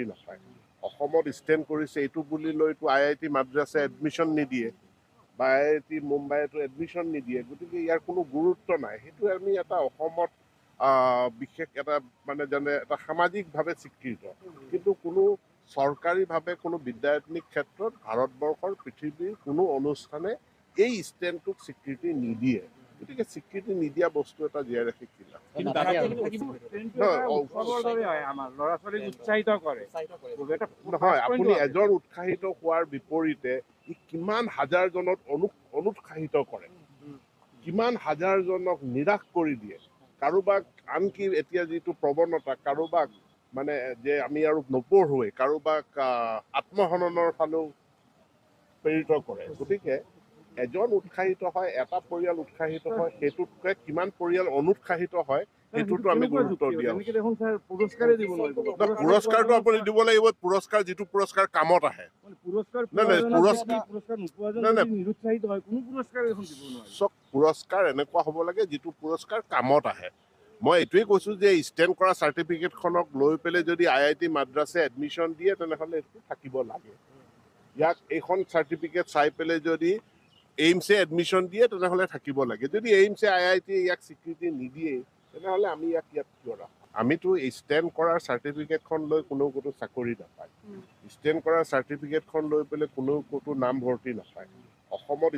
ভৰ্তি নাপায় অসমত ষ্টেণ্ড কৰিছে এইটো বুলি লৈতো IIT মাদ্ৰাছে এডমিশ্যন নিদিয়ে বা IIT মুম্বাইতো এডমিশ্যন নিদিয়ে গতিকে ইয়াৰ কোনো গুৰুত্ব নাই সেইটো আমি এটা অসমত বিশেষ এটা মানে যেনে এটা সামাজিকভাৱে স্বীকৃত কিন্তু কোনো চৰকাৰীভাৱে কোনো বিদ্যায়তনিক ক্ষেত্ৰত ভাৰতবৰ্ষৰ পৃথিৱীৰ কোনো অনুষ্ঠানে এই ষ্টেণ্ডটোক স্বীকৃতি নিদিয়ে গতিকে স্বীকৃতি নিদিয়া বস্তু এটা জীয়াই ৰাখি কি লাভ নহয় আপুনি এজন উৎসাহিত হোৱাৰ বিপৰীতে ই কিমান হাজাৰজনক অনুৎসাহিত কৰে কিমান হাজাৰজনক নিৰাশ কৰি দিয়ে কাৰোবাক আনকি এতিয়া যিটো প্ৰৱণতা কাৰোবাক মানে যে আমি আৰু নপঢ়োৱেই কাৰোবাক আত্মহননৰ ফালেও প্ৰেৰিত কৰে গতিকে এজন উৎসাহিত হয় এটা পৰিয়াল উৎসাহিত হয় সেইটোতকৈ কিমান পৰিয়াল অনুৎসাহিত হয় সেইটোতো আমি গুৰুত্ব দিয়া পুৰস্কাৰটো আপুনি দিব লাগিব পুৰস্কাৰ যিটো পুৰস্কাৰ কামত আহে পুৰস্কাৰ এনেকুৱা হ'ব লাগে যিটো পুৰস্কাৰ কামত আহে মই এইটোৱেই কৈছোঁ যে ষ্টেণ্ড কৰা চাৰ্টিফিকেটখনক লৈ পেলাই যদি IIT মাদ্ৰাছে এডমিশ্যন দিয়ে তেনেহ'লে এইটো থাকিব লাগে ইয়াক এইখন চাৰ্টিফিকেট চাই পেলাই যদি এইমছে এডমিশ্যন দিয়ে তেনেহ'লে থাকিব লাগে যদি এইমছে IIT ইয়াক স্বীকৃতি নিদিয়ে তেনেহ'লে আমি ইয়াক কিয় ৰাখোঁ আমিতো ষ্টেণ্ড কৰাৰ চাৰ্টিফিকেটখন লৈ কোনেও ক'তো চাকৰি নাপায় ষ্টেণ্ড কৰাৰ চাৰ্টিফিকেটখন লৈ পেলাই কোনেও ক'তো নাম ভৰ্তি নাপায় অসমত